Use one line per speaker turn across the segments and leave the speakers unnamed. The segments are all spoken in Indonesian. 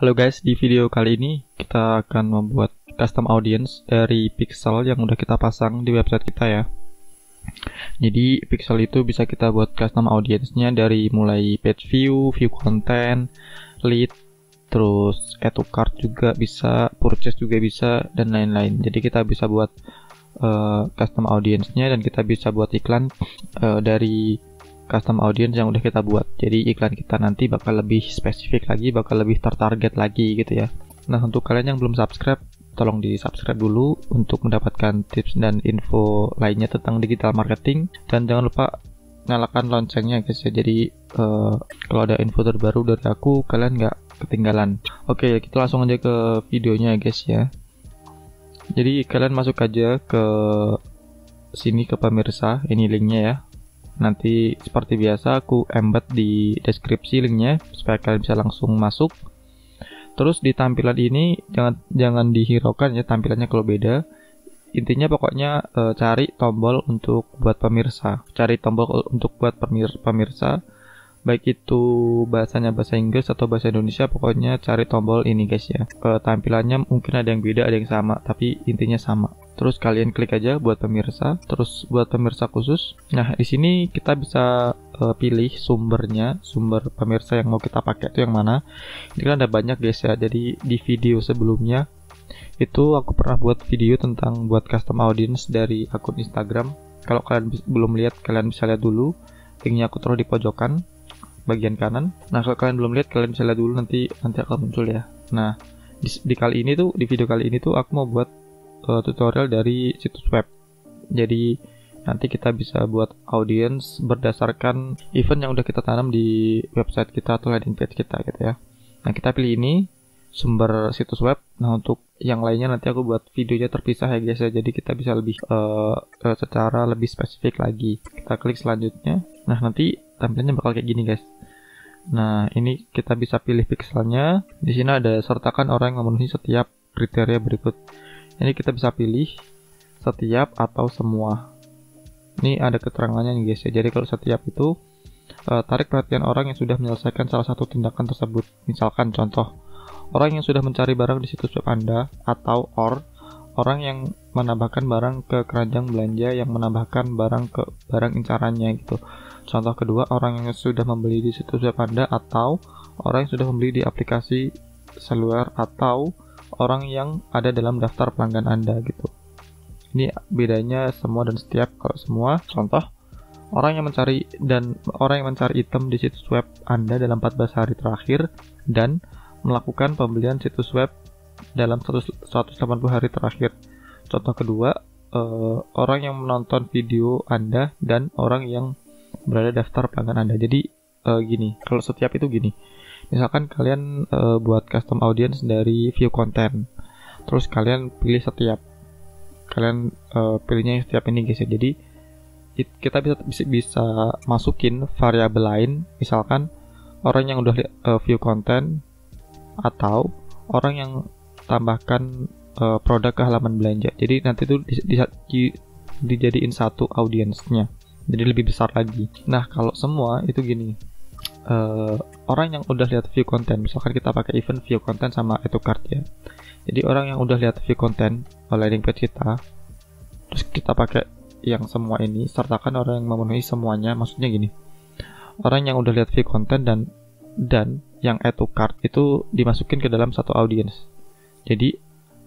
Halo guys, di video kali ini kita akan membuat custom audience dari pixel yang udah kita pasang di website kita ya. Jadi pixel itu bisa kita buat custom audience-nya dari mulai page view, view content, lead, terus add to cart juga bisa, purchase juga bisa, dan lain-lain. Jadi kita bisa buat custom audience-nya dan kita bisa buat iklan dari custom audience yang udah kita buat. Jadi iklan kita nanti bakal lebih spesifik lagi, bakal lebih tertarget lagi gitu ya. Nah, untuk kalian yang belum subscribe, tolong di subscribe dulu untuk mendapatkan tips dan info lainnya tentang digital marketing, dan jangan lupa nyalakan loncengnya guys ya. Jadi kalau ada info terbaru dari aku, kalian nggak ketinggalan. Oke, kita langsung aja ke videonya guys ya. Jadi kalian masuk aja ke sini ke pemirsa, ini linknya ya. Nanti seperti biasa aku embed di deskripsi linknya supaya kalian bisa langsung masuk. Terus di tampilan ini jangan dihiraukan ya tampilannya kalau beda. Intinya pokoknya cari tombol untuk buat pemirsa. Cari tombol untuk buat pemirsa. Baik itu bahasanya bahasa Inggris atau bahasa Indonesia, pokoknya cari tombol ini guys ya. Tampilannya mungkin ada yang beda, ada yang sama, tapi intinya sama. Terus kalian klik aja buat pemirsa, terus buat pemirsa khusus. Nah, di sini kita bisa pilih sumbernya, sumber pemirsa yang mau kita pakai itu yang mana. Ini kan ada banyak guys ya. Jadi di video sebelumnya itu aku pernah buat video tentang buat custom audience dari akun Instagram. Kalau kalian belum lihat, kalian bisa lihat dulu. Linknya aku taruh di pojokan bagian kanan. Nah, kalau kalian belum lihat, kalian bisa lihat dulu, nanti akan muncul ya. Nah, di kali ini tuh, di video kali ini tuh aku mau buat tutorial dari situs web. Jadi nanti kita bisa buat audience berdasarkan event yang udah kita tanam di website kita atau landing page kita gitu ya. Nah, kita pilih ini sumber situs web. Nah, untuk yang lainnya nanti aku buat videonya terpisah ya guys ya. Jadi kita bisa lebih secara lebih spesifik lagi. Kita klik selanjutnya. Nah, nanti tampilannya bakal kayak gini guys. Nah, ini kita bisa pilih pixelnya. Di sini ada sertakan orang yang memenuhi setiap kriteria berikut. Ini kita bisa pilih setiap atau semua. Ini ada keterangannya nih guys ya. Jadi kalau setiap itu tarik perhatian orang yang sudah menyelesaikan salah satu tindakan tersebut. Misalkan contoh, orang yang sudah mencari barang di situs web Anda, atau orang yang menambahkan barang ke keranjang belanja yang menambahkan barang ke barang incarannya gitu. Contoh kedua, orang yang sudah membeli di situs web Anda, atau orang yang sudah membeli di aplikasi seluler, atau orang yang ada dalam daftar pelanggan Anda gitu. Ini bedanya semua dan setiap. Kalau semua, contoh, orang yang mencari item di situs web Anda dalam 14 hari terakhir dan melakukan pembelian situs web dalam 180 hari terakhir. Contoh kedua, orang yang menonton video Anda dan orang yang berada daftar pelanggan Anda. Jadi gini, kalau setiap itu gini. Misalkan kalian buat custom audience dari view content, terus kalian pilih setiap. Kalian pilihnya yang setiap ini guys ya. Jadi kita bisa masukin variabel lain, misalkan orang yang udah view content atau orang yang tambahkan produk ke halaman belanja. Jadi nanti itu dijadiin satu audience-nya. Jadi lebih besar lagi. Nah, kalau semua itu gini. Orang yang udah lihat view content, misalkan kita pakai event view content sama add to cart ya. Jadi orang yang udah lihat view content landing page kita, terus kita pakai yang semua ini, sertakan orang yang memenuhi semuanya. Maksudnya gini, orang yang udah lihat view content dan yang add to cart itu dimasukin ke dalam satu audience. Jadi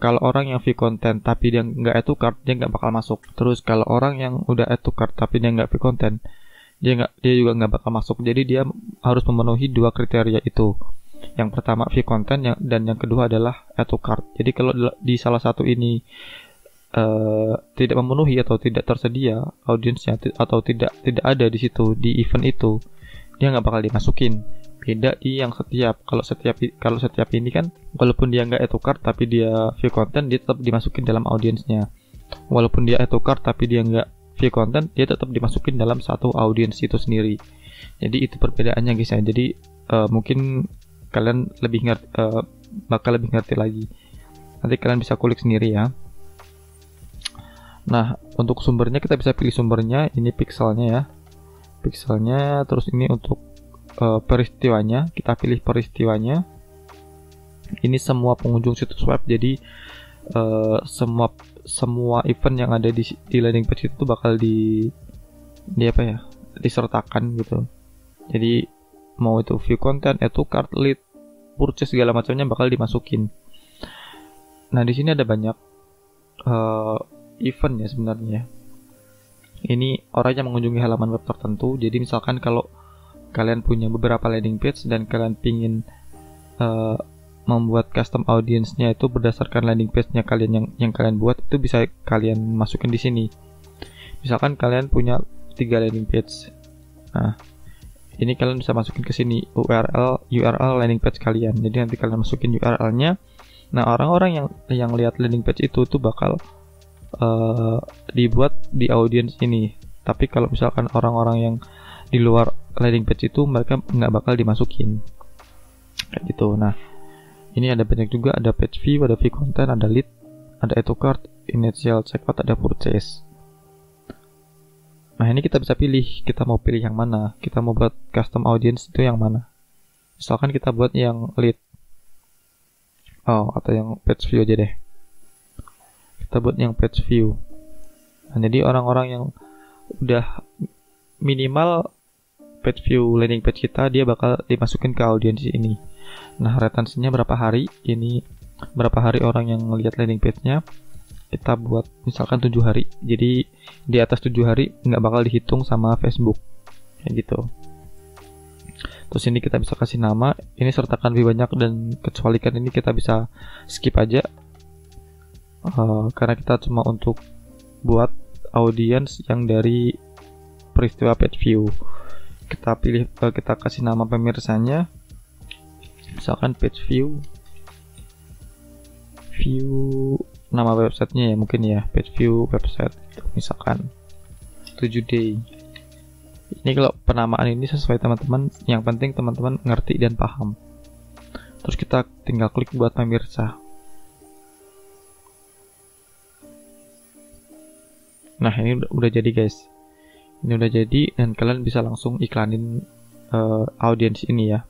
kalau orang yang view content tapi dia nggak add to cart, dia nggak bakal masuk. Terus kalau orang yang udah add to cart tapi dia nggak view content, dia juga nggak bakal masuk. Jadi dia harus memenuhi dua kriteria itu. Yang pertama view content, dan yang kedua adalah add to cart. Jadi kalau di salah satu ini tidak memenuhi atau tidak tersedia audiensnya, atau tidak ada di situ di event itu, dia nggak bakal dimasukin. Beda di yang setiap. Kalau setiap ini kan, walaupun dia nggak add to cart tapi dia view content, dia tetap dimasukin dalam audiensnya. Walaupun dia add to cart tapi dia nggak view content, dia tetap dimasukin dalam satu audience itu sendiri. Jadi itu perbedaannya guys ya. Jadi mungkin kalian bakal lebih ngerti lagi. Nanti kalian bisa kulik sendiri ya. Nah, untuk sumbernya kita bisa pilih sumbernya. Ini pixelnya ya. Pixelnya, terus ini untuk peristiwanya, kita pilih peristiwanya. Ini semua pengunjung situs web, jadi semua event yang ada di landing page itu bakal disertakan gitu. Jadi mau itu view content, add to cart, lead, purchase, segala macamnya bakal dimasukin. Nah, di sini ada banyak event ya sebenarnya. Ini orang yang mengunjungi halaman web tertentu. Jadi misalkan kalau kalian punya beberapa landing page dan kalian pingin membuat custom audience-nya itu berdasarkan landing page-nya kalian yang kalian buat, itu bisa kalian masukin di sini. Misalkan kalian punya 3 landing page. Nah, ini kalian bisa masukin ke sini URL landing page kalian. Jadi nanti kalian masukin URL-nya. Nah, orang-orang yang lihat landing page itu tuh bakal dibuat di audience ini. Tapi kalau misalkan orang-orang yang di luar landing page itu, mereka nggak bakal dimasukin kayak gitu. Nah, ini ada banyak juga, ada page view, ada view content, ada lead, ada add to cart, initial checkout, ada purchase. Nah, ini kita bisa pilih, kita mau pilih yang mana, kita mau buat custom audience itu yang mana. Misalkan kita buat yang lead, atau yang page view aja deh. Kita buat yang page view. Nah, jadi orang-orang yang udah minimal page view landing page kita, dia bakal dimasukin ke audience ini. Nah, retensinya berapa hari, ini berapa hari orang yang ngelihat landing page-nya, kita buat misalkan 7 hari. Jadi di atas 7 hari nggak bakal dihitung sama Facebook kayak gitu. Terus ini kita bisa kasih nama, ini sertakan lebih banyak, dan kecualikan ini kita bisa skip aja karena kita cuma untuk buat audience yang dari peristiwa page view. Kita pilih, kita kasih nama pemirsanya, misalkan page view nama websitenya ya, mungkin ya page view website misalkan 7day. Ini kalau penamaan ini sesuai teman-teman, yang penting teman-teman ngerti dan paham. Terus kita tinggal klik buat pemirsa. Nah, ini udah jadi guys. Ini udah jadi, dan kalian bisa langsung iklanin audience ini ya.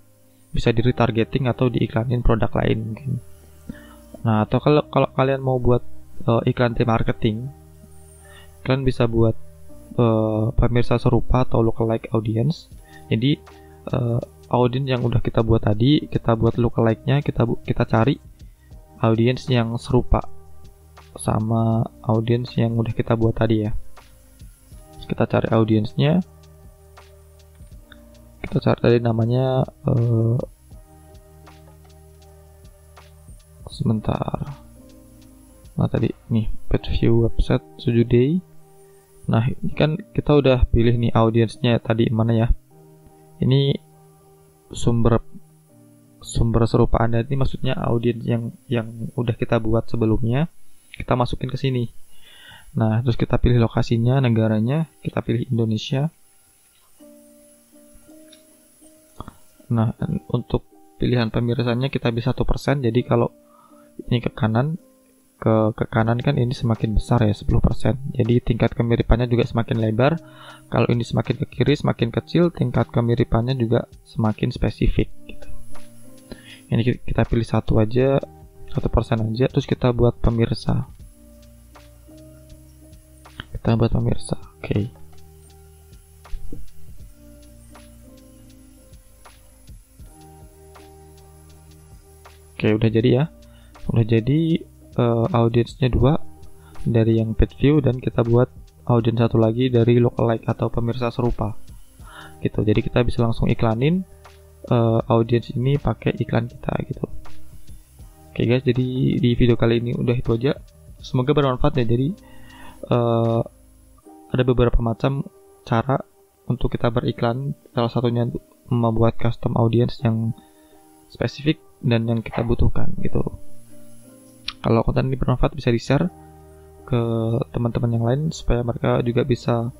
Bisa di retargeting atau diiklanin produk lain mungkin. Nah, atau kalau kalian mau buat iklan remarketing, kalian bisa buat pemirsa serupa atau lookalike audience. Jadi audience yang udah kita buat tadi, kita buat lookalike-nya, kita cari audience yang serupa sama audience yang udah kita buat tadi ya. Kita cari audience-nya, kita cari tadi namanya sebentar. Nah, tadi nih page view website 7day. Nah, ini kan kita udah pilih nih audience-nya tadi mana ya. Ini sumber serupa Anda ini maksudnya audience yang udah kita buat sebelumnya, kita masukin ke sini. Nah, terus kita pilih lokasinya, negaranya, kita pilih Indonesia. Nah, untuk pilihan pemirsanya kita bisa 1%. Jadi kalau ini ke kanan kan ini semakin besar ya, 10%. Jadi tingkat kemiripannya juga semakin lebar. Kalau ini semakin ke kiri semakin kecil, tingkat kemiripannya juga semakin spesifik gitu. Ini kita pilih 1% aja, terus kita buat pemirsa. Oke. Oke, udah jadi ya. Udah jadi audience-nya 2 dari yang page view, dan kita buat audience 1 lagi dari lookalike atau pemirsa serupa. Gitu. Jadi kita bisa langsung iklanin audience ini pakai iklan kita gitu. Oke guys, jadi di video kali ini udah itu aja. Semoga bermanfaat ya. Jadi ada beberapa macam cara untuk kita beriklan. Salah satunya membuat custom audience yang spesifik dan yang kita butuhkan gitu. Kalau konten ini bermanfaat, bisa di-share ke teman-teman yang lain supaya mereka juga bisa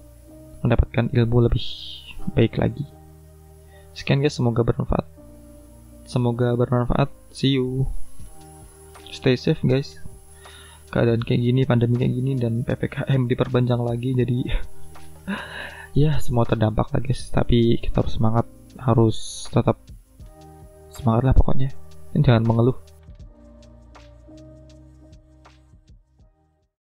mendapatkan ilmu lebih baik lagi. Sekian guys, semoga bermanfaat. See you. Stay safe guys. Keadaan kayak gini, pandemi kayak gini, dan PPKM diperpanjang lagi, jadi ya semua terdampak lah guys. Tapi kita harus semangat, harus tetap semangat lah pokoknya. Jangan mengeluh.